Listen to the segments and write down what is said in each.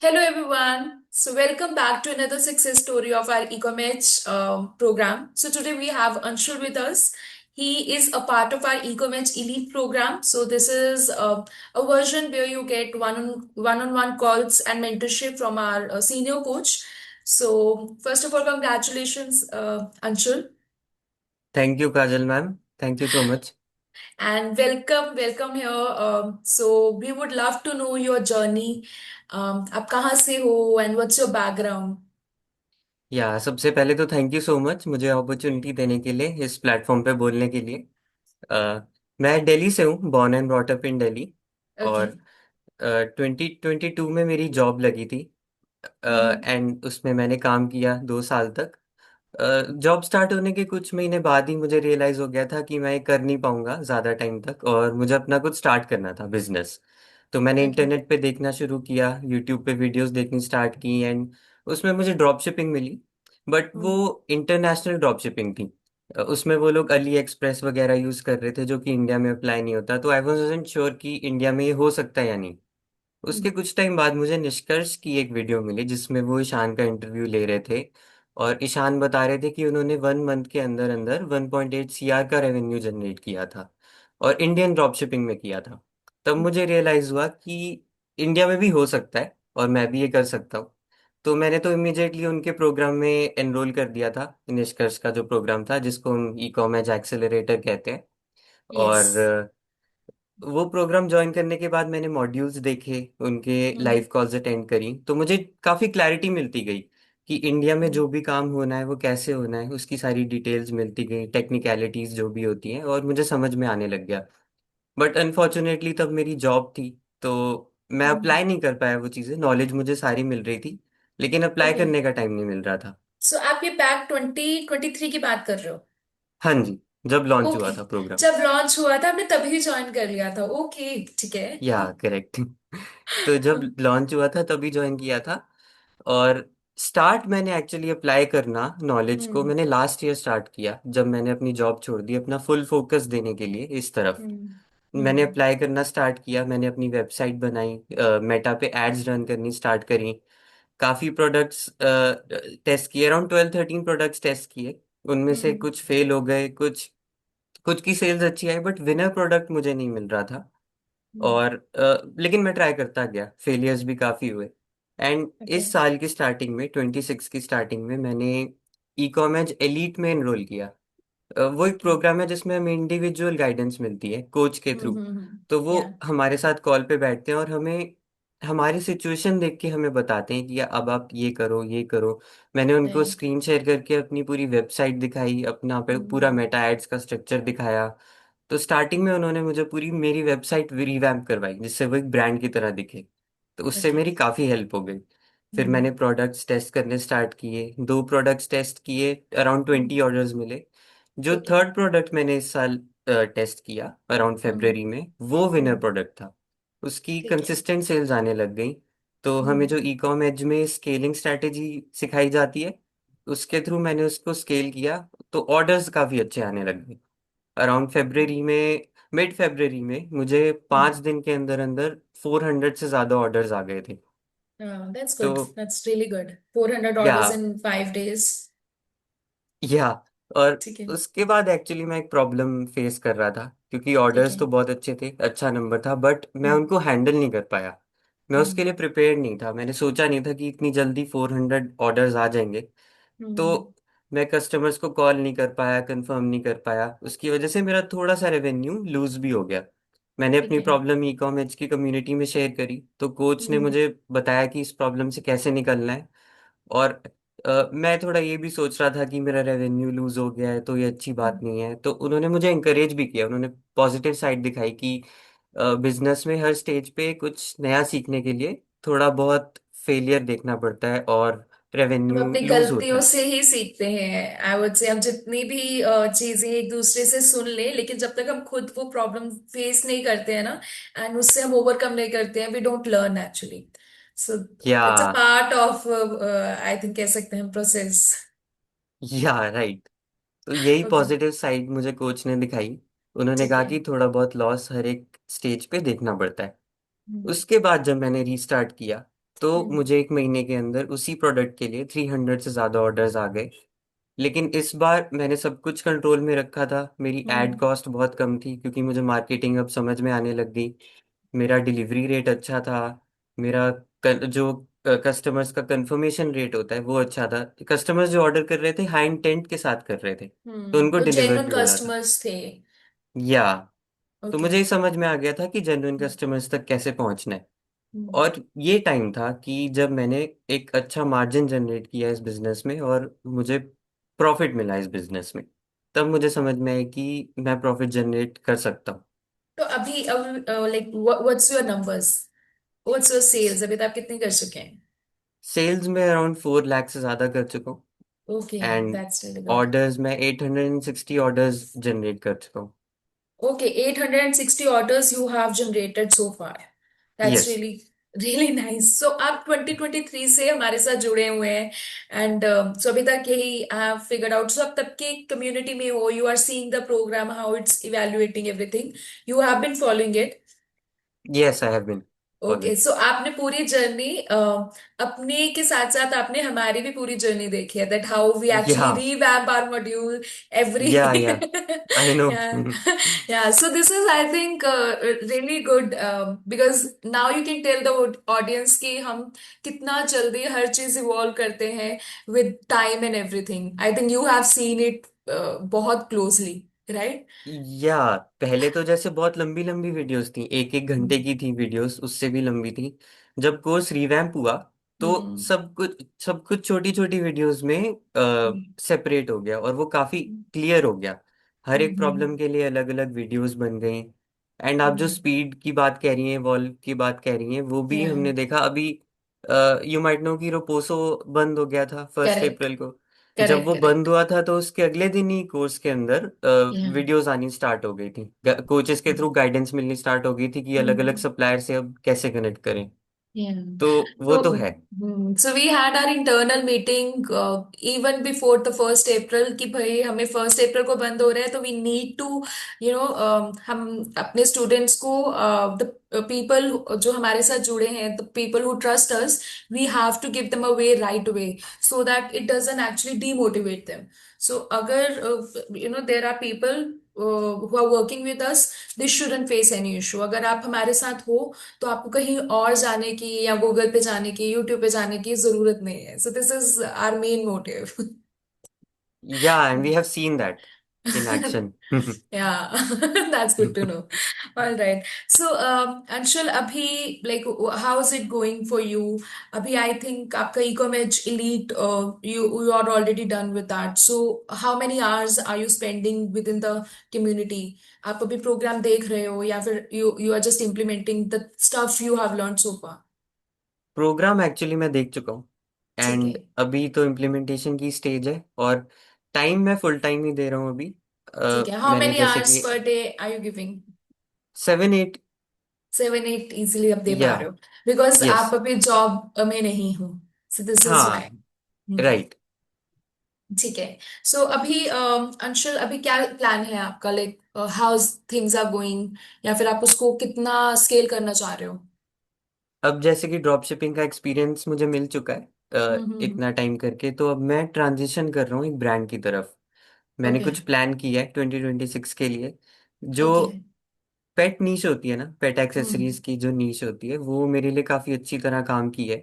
Hello, everyone. So, welcome back to another success story of our EcoMatch program. So, today we have Anshul with us. He is a part of our EcoMatch Elite program. So, this is a version where you get one-on-one calls and mentorship from our senior coach. So, first of all, congratulations, Anshul, thank you Kajal ma'am. Thank you so much. and welcome here. So, we would love to know your journey. आप कहाँ से हो and what's your background? या सबसे पहले तो thank you so much मुझे opportunity देने के लिए इस प्लेटफॉर्म पे बोलने के लिए। मैं दिल्ली से हूँ, born and brought up in Delhi. और Okay. 2022 में मेरी जॉब लगी थी। Mm-hmm. एंड उसमें मैंने काम किया 2 साल तक। जॉब स्टार्ट होने के कुछ महीने बाद ही मुझे रियलाइज हो गया था कि मैं ये कर नहीं पाऊंगा ज़्यादा टाइम तक, और मुझे अपना कुछ स्टार्ट करना था बिजनेस। तो मैंने Okay. इंटरनेट पे देखना शुरू किया, यूट्यूब पे वीडियोस देखनी स्टार्ट की, एंड उसमें मुझे ड्रॉप शिपिंग मिली। बट वो Mm. इंटरनेशनल ड्रॉप शिपिंग थी। उसमें वो लोग अली एक्सप्रेस वगैरह यूज़ कर रहे थे जो कि इंडिया में अप्लाई नहीं होता, तो आई वॉज़न्ट श्योर कि इंडिया में ये हो सकता है या नहीं। उसके Mm. कुछ टाइम बाद मुझे निष्कर्ष की एक वीडियो मिली जिसमें वो ईशान का इंटरव्यू ले रहे थे। और ईशान बता रहे थे कि उन्होंने 1 मंथ के अंदर अंदर 1.8 CR का रेवेन्यू जनरेट किया था, और इंडियन ड्रॉप शिपिंग में किया था। तब मुझे रियलाइज हुआ कि इंडिया में भी हो सकता है और मैं भी ये कर सकता हूँ। तो मैंने तो इमिजिएटली उनके प्रोग्राम में एनरोल कर दिया था, निष्कर्ष का जो प्रोग्राम था जिसको हम ई कॉमर्स एक्सेलरेटर कहते हैं। और Yes. वो प्रोग्राम ज्वाइन करने के बाद मैंने मॉड्यूल्स देखे, उनके Mm. लाइव कॉल्स अटेंड करी, तो मुझे काफ़ी क्लैरिटी मिलती गई कि इंडिया में जो भी काम होना है वो कैसे होना है, उसकी सारी डिटेल्स मिलती गई, टेक्निकलिटीज जो भी होती हैं, और मुझे समझ में आने लग गया। बट अनफॉर्चुनेटली तब मेरी जॉब थी, तो मैं Mm. अप्लाई नहीं कर पाया वो चीज़ें। नॉलेज मुझे सारी मिल रही थी, लेकिन अप्लाई Okay. करने का टाइम नहीं मिल रहा था। So आप ये बैक 2023 की बात कर रहे हो? हाँ जी, जब लॉन्च ओके। हुआ था प्रोग्राम। जब लॉन्च हुआ था आपने तभी ज्वाइन कर लिया था? ओके, ठीक है। या करेक्ट। तो जब लॉन्च हुआ था तभी ज्वाइन किया था। और स्टार्ट मैंने एक्चुअली अप्लाई करना नॉलेज को हम्म। मैंने लास्ट ईयर स्टार्ट किया, जब मैंने अपनी जॉब छोड़ दी अपना फुल फोकस देने के लिए इस तरफ। हम्म। मैंने हम्म। अप्लाई करना स्टार्ट किया, मैंने अपनी वेबसाइट बनाई, मेटा पे एड्स रन करनी स्टार्ट करी। काफ़ी प्रोडक्ट्स टेस्ट किए, अराउंड 12-13 प्रोडक्ट्स टेस्ट किए। उनमें से हम्म। कुछ फेल हो गए, कुछ कुछ की सेल्स अच्छी आई, बट विनर प्रोडक्ट मुझे नहीं मिल रहा था। हम्म। और लेकिन मैं ट्राई करता गया, फेलियर्स भी काफ़ी हुए। And okay. इस साल की स्टार्टिंग में 26 की स्टार्टिंग में मैंने ई कॉमर्स एलीट में एनरोल किया। वो एक ओके। प्रोग्राम है जिसमें हमें इंडिविजुअल गाइडेंस मिलती है कोच के थ्रू। तो वो या। हमारे साथ कॉल पे बैठते हैं और हमें हमारी सिचुएशन देख के हमें बताते हैं कि अब आप ये करो ये करो। मैंने उनको राइट। स्क्रीन शेयर करके अपनी पूरी वेबसाइट दिखाई, अपना पूरा हम्म। मेटा एड्स का स्ट्रक्चर दिखाया। तो स्टार्टिंग में उन्होंने मुझे पूरी मेरी वेबसाइट रिवैम्प करवाई जिससे वो एक ब्रांड की तरह दिखे। तो उससे ओके। मेरी काफ़ी हेल्प हो गई। फिर हम्म। मैंने प्रोडक्ट्स टेस्ट करने स्टार्ट किए, 2 प्रोडक्ट्स टेस्ट किए, अराउंड 20 ऑर्डर्स मिले। जो ओके। थर्ड प्रोडक्ट मैंने इस साल टेस्ट किया अराउंड हम्म। फेब्रवरी में, वो विनर हम्म। प्रोडक्ट था। उसकी ठीक है। कंसिस्टेंट सेल्स आने लग गई। तो हमें हम्म। जो ई कॉम एज में स्केलिंग स्ट्रैटेजी सिखाई जाती है, उसके थ्रू मैंने उसको स्केल किया। तो ऑर्डर्स काफ़ी अच्छे आने लग गए। अराउंड फेब्रवरी में, मिड फेब्रवरी में मुझे 5 दिन के अंदर अंदर 400 से ज़्यादा ऑर्डर्स आ गए थे। That's तो good. That's really good. 400 या orders in 5 days. या और ठीक है। उसके बाद एक्चुअली मैं एक प्रॉब्लम फेस कर रहा था, क्योंकि ठीक ऑर्डर्स है। तो बहुत अच्छे थे, अच्छा नंबर था, बट मैं हम्म। उनको हैंडल नहीं कर पाया। मैं हम्म। उसके लिए प्रिपेयर्ड नहीं था, मैंने सोचा नहीं था कि इतनी जल्दी 400 ऑर्डर्स आ जाएंगे। तो हम्म। मैं कस्टमर्स को कॉल नहीं कर पाया, कंफर्म नहीं कर पाया, उसकी वजह से मेरा थोड़ा सा रेवेन्यू लूज भी हो गया। मैंने ठीक अपनी है। प्रॉब्लम ई कॉमर्स की कम्युनिटी में शेयर करी, तो कोच ने हम्म। मुझे बताया कि इस प्रॉब्लम से कैसे निकलना है। और मैं थोड़ा ये भी सोच रहा था कि मेरा रेवेन्यू लूज हो गया है तो ये अच्छी बात हम्म। नहीं है, तो उन्होंने मुझे इंकरेज भी किया, उन्होंने पॉजिटिव साइड दिखाई कि बिजनेस में हर स्टेज पे कुछ नया सीखने के लिए थोड़ा बहुत फेलियर देखना पड़ता है और हम रेवेन्यू अपनी लूज होता गलतियों है। से ही सीखते हैं। आई वुड से हम जितनी भी चीजें एक दूसरे से सुन लें, लेकिन जब तक हम खुद वो प्रॉब्लम फेस नहीं करते हैं ना, एंड उससे हम ओवरकम नहीं करते हैं, वी डोंट लर्न एक्चुअली। सो या it's a part of, I think कह सकते हैं, प्रोसेस। या राइट। तो यही ओके। पॉजिटिव साइड मुझे कोच ने दिखाई। उन्होंने ठीक कहा है। कि थोड़ा बहुत लॉस हर एक स्टेज पे देखना पड़ता है। हम्म। उसके बाद जब मैंने रीस्टार्ट किया, तो हम्म मुझे एक महीने के अंदर उसी प्रोडक्ट के लिए 300 से ज़्यादा ऑर्डर्स आ गए। लेकिन इस बार मैंने सब कुछ कंट्रोल में रखा था। मेरी एड हम्म कॉस्ट बहुत कम थी क्योंकि मुझे मार्केटिंग अब समझ में आने लग गई। मेरा डिलीवरी रेट अच्छा था। मेरा जो कस्टमर्स का कंफर्मेशन रेट होता है वो अच्छा था। कस्टमर्स जो ऑर्डर कर रहे थे हाई इंटेंट के साथ कर रहे थे, तो उनको तो डिलीवर्ड जेन्युइन भी हो रहा था। कस्टमर्स थे। या तो ओके। मुझे ये समझ में आ गया था कि जेन्युइन कस्टमर्स तक कैसे पहुंचना है। हम्म और ये टाइम था कि जब मैंने एक अच्छा मार्जिन जनरेट किया इस बिजनेस में और मुझे प्रॉफिट मिला इस बिजनेस में। तब मुझे समझ में आया कि मैं प्रॉफिट जनरेट कर सकता हूँ। तो अभी अब like what's your numbers, what's your sales, अभी तक आप कितने कर चुके हैं? सेल्स में अराउंड 4 लाख से ज़्यादा कर चुका हूँ। Okay, and that's really good. Orders में 860 ऑर्डर्स जनरेट कर चुका हूँ। Okay, 860 orders you have generated so far. That's yes. really really nice. So आप 2023 से हमारे साथ जुड़े हुए हैं एंड सो अभी तक यही have figured out. So आप तब के community में हो, you are seeing the program, how it's evaluating everything. You have been following it. Yes I have been okay, following. So आपने पूरी जर्नी अपने के साथ साथ आपने हमारी भी पूरी जर्नी देखी है, that how we yeah actually revamp our module every yeah I know. yeah yeah, so this is I think really good because now you can tell the audience कि हम कितना जल्दी हर चीज इवॉल्व करते हैं with time and everything. I think you have seen it बहुत closely, right? या पहले तो जैसे बहुत लंबी लंबी वीडियोस थी, एक एक घंटे हम्म की थी वीडियोस, उससे भी लंबी थी। जब कोर्स रिवैम्प हुआ तो हम्म सब कुछ छोटी छोटी वीडियोस में हम्म सेपरेट हो गया और वो काफी क्लियर हो गया। हर एक हम्म प्रॉब्लम के लिए अलग अलग वीडियोस बन गई। एंड आप जो हम्म स्पीड की बात कह रही हैं, वॉल्व की बात कह रही हैं, वो भी yeah. हमने देखा अभी। यू माइट नो कि रोपोसो बंद हो गया था फर्स्ट करेक्ट अप्रैल को। जब करेक्ट वो बंद करेक्ट। हुआ था तो उसके अगले दिन ही कोर्स के अंदर या वीडियोस आनी स्टार्ट हो गई थी। कोचेस के थ्रू गाइडेंस मिलनी स्टार्ट हो गई थी कि अलग अलग सप्लायर से अब कैसे कनेक्ट करें। Yeah. तो वो तो So, है। so we had our internal meeting even before the first April कि भाई हमें first April को बंद हो रहा है, तो we need to हम अपने students को the people जो हमारे साथ जुड़े हैं, the people who trust us, we have to give them a way right away so that it doesn't actually demotivate them. So अगर there are people who are working with us, they shouldn't face any issue. अगर आप हमारे साथ हो तो आपको कहीं और जाने की या गूगल पे जाने की, यूट्यूब पे जाने की जरूरत नहीं है. So this is our main motive. Yeah and we have seen that in action. Yeah, that's good to know. All right. So, Anshul, अभी like how is it going for you? अभी I think आपका e-commerce elite, you are already done with that. So, how many hours are you spending within the community? आप अभी program देख रहे हो या फिर you are just implementing the stuff you have learned so far? Program actually मैं देख चुका हूँ। ठीक है. एंड अभी तो इम्प्लीमेंटेशन की स्टेज है और टाइम मैं फुल टाइम ही दे रहा हूँ अभी। ठीक है, हाउ मैंने मेनी जैसे आवर्स कि per day are you giving? 7 8। 7 8 easily आप दे या पा रहे हो बिकॉज यस। आप अभी जॉब में नहीं हो, सो दिस इज वाई. हाँ राइट। ठीक है. सो अभी अंशुल, अभी क्या प्लान है आपका, like how things are going, या फिर आप उसको कितना स्केल करना चाह रहे हो? अब जैसे कि ड्रॉप शिपिंग का एक्सपीरियंस मुझे मिल चुका है इतना टाइम करके, तो अब मैं ट्रांजिशन कर रहा हूँ एक ब्रांड की तरफ। मैंने ओके कुछ प्लान किया है 2026 के लिए। जो ओके पेट नीश होती है ना, पेट एक्सेसरीज की जो नीश होती है, वो मेरे लिए काफ़ी अच्छी तरह काम की है।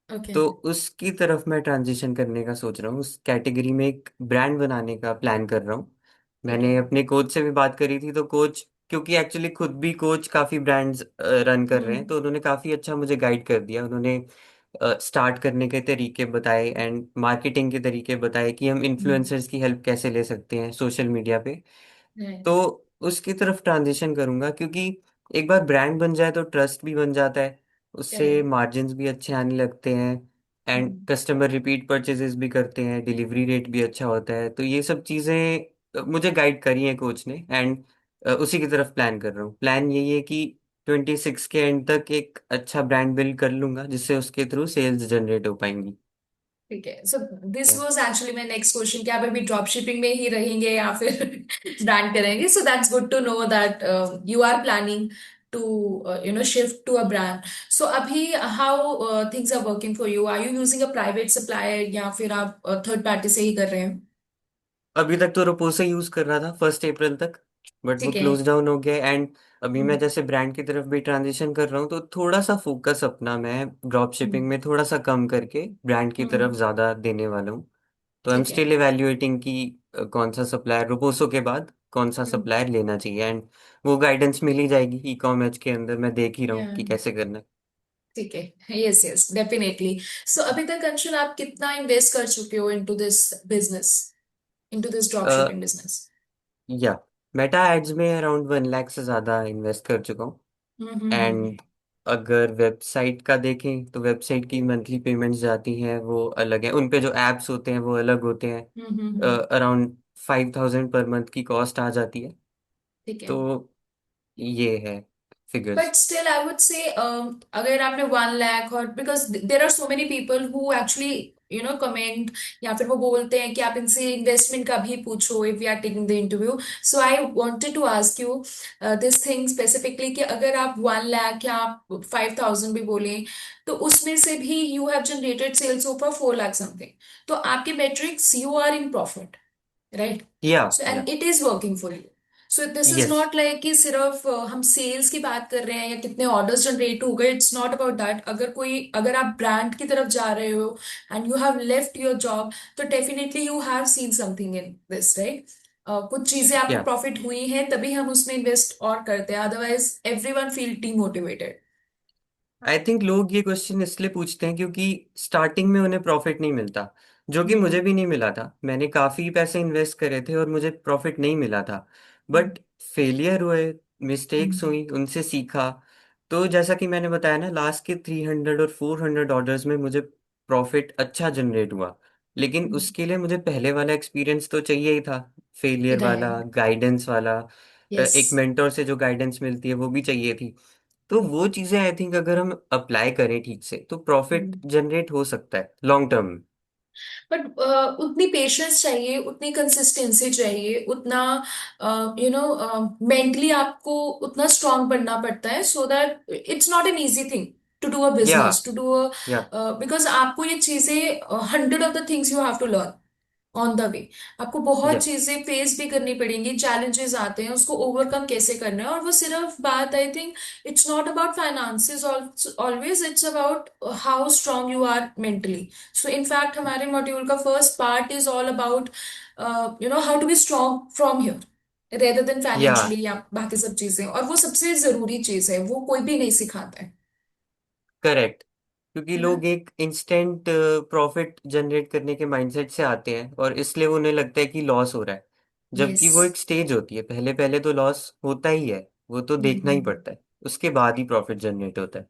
ओके. तो उसकी तरफ मैं ट्रांजिशन करने का सोच रहा हूँ, उस कैटेगरी में एक ब्रांड बनाने का प्लान कर रहा हूँ। ठीक है. मैंने अपने कोच से भी बात करी थी, तो कोच, क्योंकि एक्चुअली खुद भी कोच काफ़ी ब्रांड्स रन कर रहे हैं, हम्म तो उन्होंने काफ़ी अच्छा मुझे गाइड कर दिया। उन्होंने स्टार्ट करने के तरीके बताए एंड मार्केटिंग के तरीके बताए कि हम इन्फ्लुएंसर्स की हेल्प कैसे ले सकते हैं सोशल मीडिया पे। राइट. तो उसकी तरफ ट्रांजिशन करूंगा, क्योंकि एक बार ब्रांड बन जाए तो ट्रस्ट भी बन जाता है, उससे करेक्ट. मार्जिन्स भी अच्छे आने लगते हैं। एंड कस्टमर रिपीट परचेजेस भी करते हैं, डिलीवरी रेट भी अच्छा होता है। तो ये सब चीज़ें मुझे गाइड करी हैं कोच ने। एंड उसी की तरफ प्लान कर रहा हूँ। प्लान यही है कि 26 के एंड तक एक अच्छा ब्रांड बिल्ड कर लूंगा जिससे उसके थ्रू सेल्स जनरेट हो पाएंगी। ठीक है. So this was actually my next question कि आप अभी ड्रॉप शिपिंग में ही रहेंगे या फिर ब्रांड करेंगे. So that's good to know that you are planning to shift to a brand. So अभी how things are working for you? Are you using a private supplier या फिर आप थर्ड पार्टी से ही कर रहे हैं? अभी तक तो रोपोसा यूज कर रहा था 1 अप्रैल तक, बट वो ठीक है। क्लोज डाउन हो गया। एंड अभी मैं हम्म। जैसे ब्रांड की तरफ भी ट्रांजिशन कर रहा हूँ, तो थोड़ा सा फोकस अपना मैं ड्रॉप हम्म। शिपिंग में थोड़ा सा कम करके ब्रांड की तरफ हम्म। ज्यादा देने वाला हूँ। तो आई एम ठीक है। स्टिल इवेल्युएटिंग कि कौन सा सप्लायर रोपोसो के बाद कौन सा हम्म। सप्लायर लेना चाहिए। एंड वो गाइडेंस मिल ही जाएगी ई कॉमर्स के अंदर, मैं देख ही रहा हूँ कि Yeah, कैसे करना ठीक है। Yes yes definitely. सो अभी तक अंशुल आप कितना इन्वेस्ट कर चुके हो into this business, into this drop है। Shipping business? या मेटा एड्स में अराउंड 1 लाख से ज़्यादा इन्वेस्ट कर चुका हूँ। हम्म। एंड अगर वेबसाइट का देखें तो वेबसाइट की मंथली पेमेंट्स जाती हैं वो अलग है, उन पे जो एप्स होते हैं वो अलग होते हैं। हम्म। अराउंड 5,000 पर मंथ की कॉस्ट आ जाती है। ठीक है। तो ये है figures. But still I would say अगर आपने 1 लाख, और because there are so many people who actually comment या फिर वो बोलते हैं कि आप इनसे इन्वेस्टमेंट का भी पूछो if you are taking the interview. So I wanted to ask you this thing specifically कि अगर आप 1 लाख या आप 5,000 भी बोलें, तो उसमें से भी you have generated sales over 4 lakh something, तो आपके metrics you are in profit, right? या सो या and it is working for you. So this is yes not like कि सिर्फ हम सेल्स की बात कर रहे हैं या कितने ऑर्डर्स जनरेट हो गए, इट्स नॉट अबाउट दैट। अगर आप ब्रांड की तरफ जा रहे हो and you have left your job, तो definitely you have seen something in this, right? कुछ चीजें आपको या प्रॉफिट हुई हैं तभी हम उसमें इन्वेस्ट और करते हैं, otherwise everyone feel demotivated. I think लोग ये क्वेश्चन इसलिए पूछते हैं क्योंकि स्टार्टिंग में उन्हें प्रॉफिट नहीं मिलता, जो कि मुझे हम्म। भी नहीं मिला था। मैंने काफी पैसे इन्वेस्ट करे थे और मुझे प्रॉफिट नहीं मिला था। हम्म। बट फेलियर हुए, मिस्टेक्स हम्म। हुई, उनसे सीखा। तो जैसा कि मैंने बताया ना, लास्ट के 300 और 400 ऑर्डर्स में मुझे प्रॉफिट अच्छा जनरेट हुआ। लेकिन उसके लिए मुझे पहले वाला एक्सपीरियंस तो चाहिए ही था, फेलियर वाला, राइट। गाइडेंस वाला। यस। एक मेंटोर से जो गाइडेंस मिलती है वो भी चाहिए थी। तो वो चीजें आई थिंक अगर हम अप्लाई करें ठीक से तो प्रॉफिट जनरेट हो सकता है लॉन्ग टर्म में। बट उतनी पेशेंस चाहिए, उतनी कंसिस्टेंसी चाहिए, उतना मेंटली आपको उतना स्ट्रांग बनना पड़ता है, so that it's not an easy thing to do a या बिजनेस, टू डू अ, या बिकॉज आपको ये चीजें 100 of the things you have to learn on the way. आपको बहुत यस चीजें फेस भी करनी पड़ेंगी, चैलेंजेस आते हैं, उसको ओवरकम कैसे करना है। और वो सिर्फ बात, I think it's not about finances always, it's about how strong you are mentally. So in fact हमारे मॉड्यूल का first part is all about how to be strong from here rather than या फाइनेंशियली या बाकी सब चीजें, और वो सबसे जरूरी चीज है, वो कोई भी नहीं सिखाता करेक्ट। क्योंकि है ना? लोग एक इंस्टेंट प्रॉफिट जनरेट करने के माइंडसेट से आते हैं और इसलिए उन्हें लगता है कि लॉस हो रहा है। यस। जबकि वो एक स्टेज होती है, पहले पहले तो लॉस होता ही है, वो तो देखना ही पड़ता है, उसके बाद ही प्रॉफिट जनरेट होता है।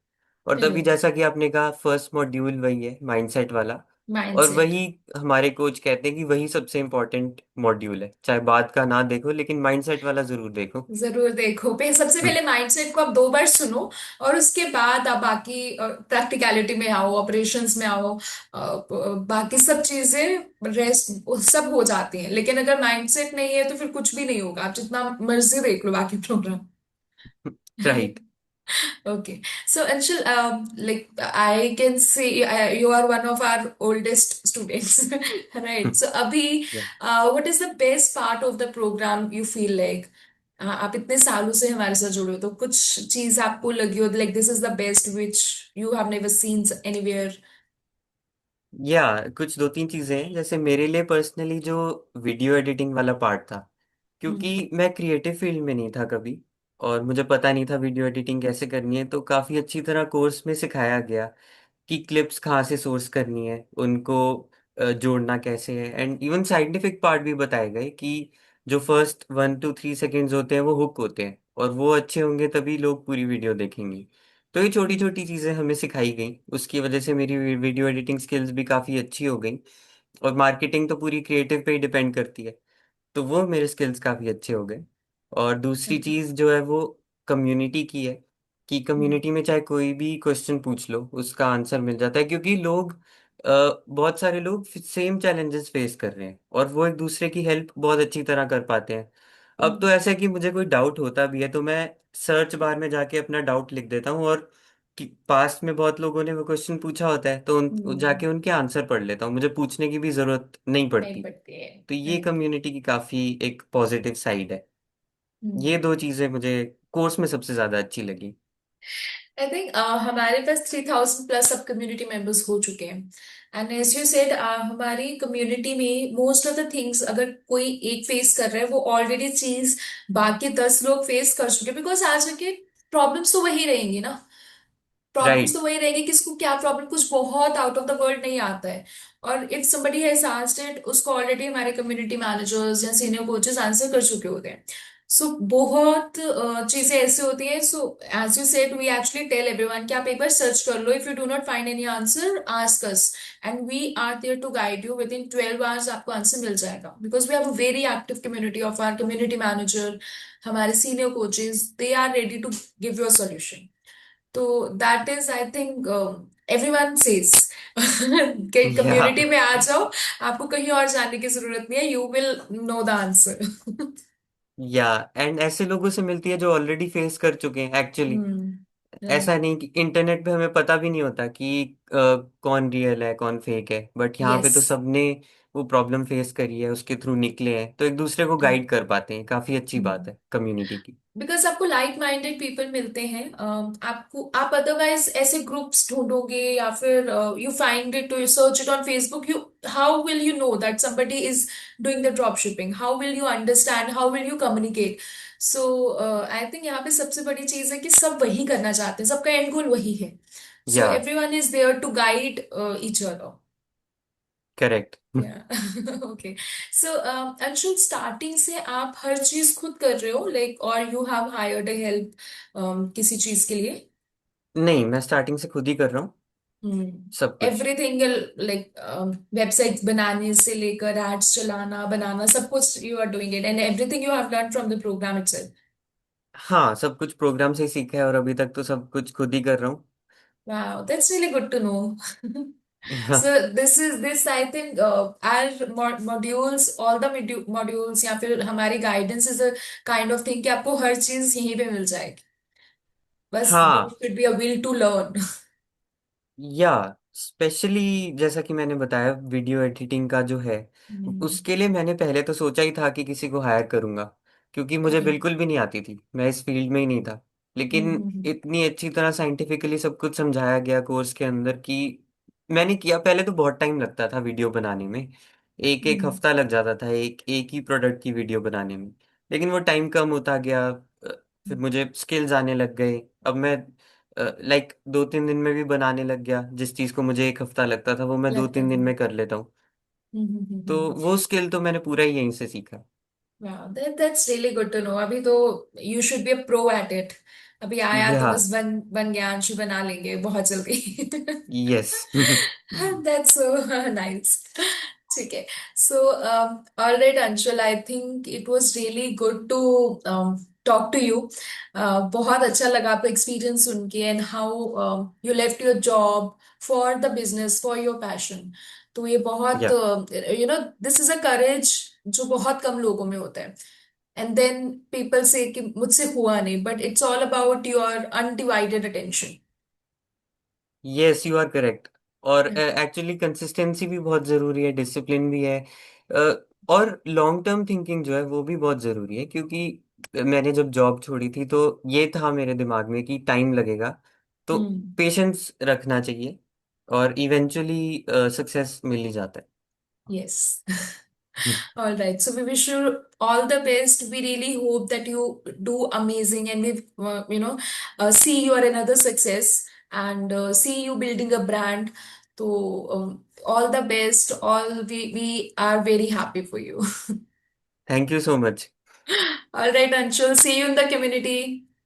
और तभी करेक्ट। जैसा कि आपने कहा, फर्स्ट मॉड्यूल वही है, माइंडसेट वाला। और माइंडसेट। वही हमारे कोच कहते हैं कि वही सबसे इम्पोर्टेंट मॉड्यूल है, चाहे बाद का ना देखो लेकिन माइंडसेट वाला जरूर देखो। जरूर देखो सबसे पहले माइंडसेट को आप 2 बार सुनो, और उसके बाद आप बाकी प्रैक्टिकलिटी में आओ, ऑपरेशंस में आओ, बाकी सब चीजें रेस्ट सब हो जाती हैं। लेकिन अगर माइंडसेट नहीं है तो फिर कुछ भी नहीं होगा, आप जितना मर्जी देख लो बाकी program. Right. Okay. So, Anshul, like I can see you are one of our oldest students, right? So, Abhi, what is the best part of the program you feel like? आप इतने सालों से हमारे साथ जुड़े हो, तो कुछ चीज आपको लगी हो like this is the best which you have never seen anywhere? या कुछ दो तीन चीजें हैं, जैसे मेरे लिए पर्सनली जो वीडियो एडिटिंग वाला पार्ट था, क्योंकि मैं क्रिएटिव फील्ड में नहीं था कभी और मुझे पता नहीं था वीडियो एडिटिंग कैसे करनी है, तो काफी अच्छी तरह कोर्स में सिखाया गया कि क्लिप्स कहाँ से सोर्स करनी है, उनको जोड़ना कैसे है। एंड इवन साइंटिफिक पार्ट भी बताए गए कि जो फर्स्ट 1 to 3 सेकेंड्स होते हैं वो हुक होते हैं, और वो अच्छे होंगे तभी लोग पूरी वीडियो देखेंगे। तो ये छोटी छोटी चीज़ें हमें सिखाई गई, उसकी वजह से मेरी वीडियो एडिटिंग स्किल्स भी काफ़ी अच्छी हो गई। और मार्केटिंग तो पूरी क्रिएटिव पे ही डिपेंड करती है, तो वो मेरे स्किल्स काफ़ी अच्छे हो गए। और दूसरी चीज़ जो है वो कम्युनिटी की है, कि कम्युनिटी में चाहे कोई भी क्वेश्चन पूछ लो उसका आंसर मिल जाता है, क्योंकि बहुत सारे लोग सेम चैलेंजेस फेस कर रहे हैं और वो एक दूसरे की हेल्प बहुत अच्छी तरह कर पाते हैं। अब तो ऐसा है कि मुझे कोई डाउट होता भी है तो मैं सर्च बार में जाके अपना डाउट लिख देता हूँ, और पास्ट में बहुत लोगों ने वो क्वेश्चन पूछा होता है तो हम्म, जाके उनके आंसर पढ़ लेता हूँ, मुझे पूछने की भी जरूरत नहीं नहीं पड़ती। पड़ती है। तो ये राइट। कम्युनिटी की काफी एक पॉजिटिव साइड है। ये दो चीजें मुझे कोर्स में सबसे ज्यादा अच्छी लगी। आई थिंक हमारे पास 3,000 प्लस सब कम्युनिटी मेंबर्स हो चुके हैं। एंड एज यू सेड, हमारी कम्युनिटी में मोस्ट ऑफ द थिंग्स अगर कोई एक फेस कर रहा है, वो ऑलरेडी चीज बाकी 10 लोग फेस कर चुके हैं, बिकॉज आज के प्रॉब्लम्स तो वही रहेंगी ना। प्रॉब्लम्स तो राइट। वही रहेगी, किसको क्या प्रॉब्लम, कुछ बहुत आउट ऑफ द वर्ल्ड नहीं आता है। और if somebody has asked it, उसको ऑलरेडी हमारे कम्युनिटी मैनेजर्स या सीनियर कोचेस आंसर कर चुके होते हैं। सो बहुत चीजें ऐसी होती हैं। So as you said, we actually tell everyone कि आप एक बार सर्च कर लो, if you do not find any answer ask us, and we are there to guide you. Within 12 hours आपको आंसर मिल जाएगा, because we have a very active community of our community manager, हमारे senior coaches, they are ready to give you a solution. तो that is I think everyone says कि या community में आ जाओ, आपको कहीं और जाने की जरूरत नहीं है, you will know the answer. या एंड ऐसे लोगों से मिलती है जो ऑलरेडी फेस कर चुके हैं एक्चुअली। ऐसा राइट। नहीं कि इंटरनेट पे हमें पता भी नहीं होता कि कौन रियल है कौन फेक है, बट यहाँ पे यस। तो सबने वो प्रॉब्लम फेस करी है, उसके थ्रू निकले हैं, तो एक दूसरे को गाइड कर पाते हैं। काफी अच्छी बात है कम्युनिटी की। बिकॉज आपको लाइक माइंडेड पीपल मिलते हैं। आपको, आप अदरवाइज ऐसे ग्रुप्स ढूंढोगे या फिर you find it, you search it on Facebook, you how will you know that somebody is doing the drop shipping, how will you understand, how will you communicate. So I think यहाँ पे सबसे बड़ी चीज है कि सब वही करना चाहते हैं, सबका एंड गोल वही है। सो या everyone is there to guide each other. Correct. Okay. So Anshul, starting से आप हर चीज खुद कर रहे हो, लाइक, और यू हैव हायर्ड हेल्प किसी चीज के लिए? नहीं, मैं स्टार्टिंग से खुद ही कर रहा हूँ सब कुछ। एवरीथिंग, लाइक वेबसाइट्स बनाने से लेकर एड्स चलाना, बनाना, सब कुछ you are doing it, and everything you have learn from the program itself? हाँ, सब कुछ प्रोग्राम से ही सीखा है और अभी तक तो सब कुछ खुद ही कर रहा हूँ। Wow, that's really good to know. So this I think our modules, all the modules या फिर हमारी guidance is a kind of thing कि आपको हर चीज यहीं पे मिल जाएगी, बस there हाँ, should be a will to learn. या स्पेशली जैसा कि मैंने बताया, वीडियो एडिटिंग का जो है, हम्म, उसके लिए मैंने पहले तो सोचा ही था कि किसी को हायर करूंगा, क्योंकि मुझे right. बिल्कुल भी नहीं आती थी, मैं इस फील्ड में ही नहीं था। लेकिन हम्म, इतनी अच्छी तरह साइंटिफिकली सब कुछ समझाया गया कोर्स के अंदर कि मैंने किया। पहले तो बहुत टाइम लगता था वीडियो बनाने में, एक एक हम्म, हफ्ता लग जाता था एक एक ही प्रोडक्ट की वीडियो बनाने में। लेकिन वो टाइम कम होता गया, फिर मुझे स्किल्स आने लग गए। अब मैं लाइक 2-3 दिन में भी बनाने लग गया, जिस चीज को मुझे एक हफ्ता लगता था वो मैं दो लगता तीन दिन था। में कर लेता हूँ। तो वो स्किल तो मैंने पूरा ही यहीं से सीखा। Wow, that's really good to know. अभी तो you should be a pro at it. अभी आया तो या बस बन बन गया, अंशु बना लेंगे बहुत जल्दी। यस। That's so nice. ठीक है। So, all right, Anshul, I think it was really good to talk to you. बहुत अच्छा लगा आपका एक्सपीरियंस सुन के, and how you left your job for the business, for your passion. तो ये बहुत, या दिस इज अ करेज जो बहुत कम लोगों में होता है। एंड देन पीपल से कि मुझसे हुआ नहीं, but it's all about your undivided attention. Yes, you are correct. और एक्चुअली कंसिस्टेंसी भी बहुत ज़रूरी है, डिसिप्लिन भी है, और लॉन्ग टर्म थिंकिंग जो है वो भी बहुत ज़रूरी है, क्योंकि मैंने जब जॉब छोड़ी थी तो ये था मेरे दिमाग में कि टाइम लगेगा, तो हम्म। पेशेंस रखना चाहिए, और इवेंचुअली सक्सेस मिल ही जाता Yes. है। All right. So we wish you all the best. We really hope that you do amazing, and we, see you are another success, and see you building a brand. So all the best. All we are very happy for you. Thank you so much. All right, Anshul. See you in the community.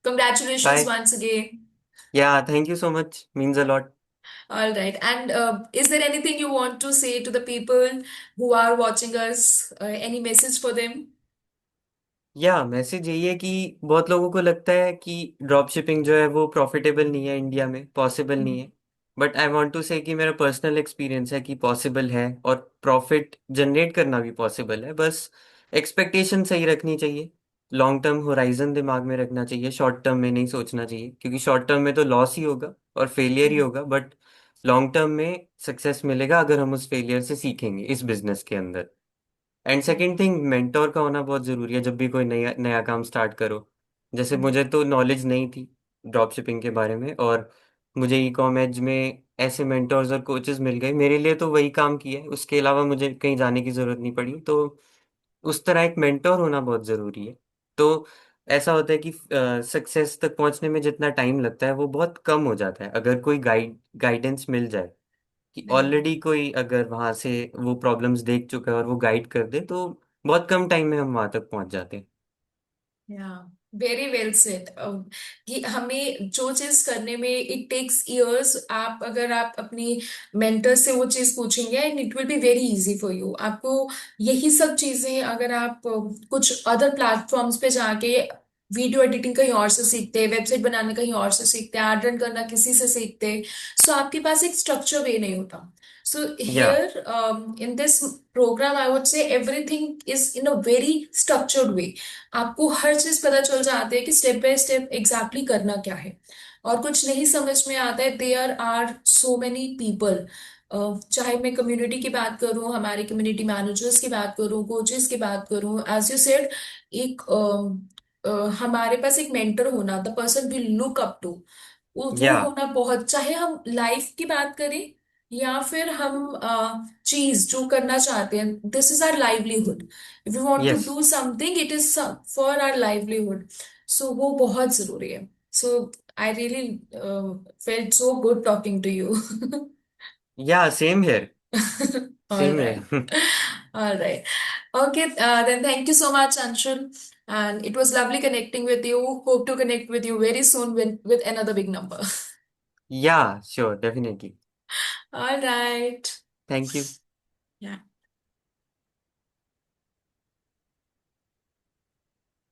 Congratulations bye. once again. या thank you so much, means a lot. All right. And is there anything you want to say to the people who are watching us? Any message for them? या message यही है कि बहुत लोगों को लगता है कि ड्रॉप शिपिंग जो है वो प्रॉफिटेबल नहीं है, इंडिया में पॉसिबल नहीं है। बट आई वांट टू से कि मेरा पर्सनल एक्सपीरियंस है कि पॉसिबल है, और प्रॉफिट जनरेट करना भी पॉसिबल है, बस एक्सपेक्टेशन सही रखनी चाहिए। लॉन्ग टर्म होराइजन दिमाग में रखना चाहिए, शॉर्ट टर्म में नहीं सोचना चाहिए, क्योंकि शॉर्ट टर्म में तो लॉस ही होगा और फेलियर ही होगा, बट लॉन्ग टर्म में सक्सेस मिलेगा अगर हम उस फेलियर से सीखेंगे इस बिजनेस के अंदर। एंड सेकेंड थिंग, मेंटोर का होना बहुत ज़रूरी है जब भी कोई नया नया काम स्टार्ट करो। जैसे मुझे तो नॉलेज नहीं थी ड्रॉप शिपिंग के बारे में, और मुझे ई कॉमर्स में ऐसे मेंटोर्स और कोचेस मिल गए, मेरे लिए तो वही काम किया है, उसके अलावा मुझे कहीं जाने की ज़रूरत नहीं पड़ी। तो उस तरह एक मेंटोर होना बहुत ज़रूरी है। तो ऐसा होता है कि सक्सेस तक पहुंचने में जितना टाइम लगता है वो बहुत कम हो जाता है अगर कोई गाइडेंस मिल जाए, कि Right. ऑलरेडी कोई अगर वहां से वो प्रॉब्लम्स देख चुका है और वो गाइड कर दे, तो बहुत कम टाइम में हम वहां तक पहुंच जाते हैं। या वेरी वेल सेड कि हमें जो चीज करने में इट टेक्स इयर्स, आप अगर आप अपनी मेंटर से वो चीज पूछेंगे and it will be very easy for you. आपको यही सब चीजें अगर आप कुछ अदर प्लेटफॉर्म्स पे जाके वीडियो एडिटिंग कहीं और से सीखते हैं, वेबसाइट बनाना कहीं और से सीखते हैं, एड रन करना किसी से सीखते हैं, सो आपके पास एक स्ट्रक्चर वे नहीं होता। सो या here in this program I would say everything is in a very structured way। आपको हर चीज पता चल जाती है कि स्टेप बाय स्टेप एग्जैक्टली करना क्या है। और कुछ नहीं समझ में आता है, there are so many people, चाहे मैं कम्युनिटी की बात करूं, हमारे कम्युनिटी मैनेजर्स की बात करूं, कोचेस की बात करूं, एज यू सेड, एक हमारे पास एक मेंटर होना, the person we look up to, वो या होना बहुत, चाहे हम लाइफ की बात करें या फिर हम चीज जो करना चाहते हैं, this is our livelihood. If you want to yes. Do something it is for our livelihood. So वो बहुत जरूरी है। So I really felt so good talking to you. Yeah same here. All same right. Here. All right. Okay, then thank you so much, Anshul. And it was lovely connecting with you. Hope to connect with you very soon with another big number. या sure, definitely. All right. Thank you. Yeah.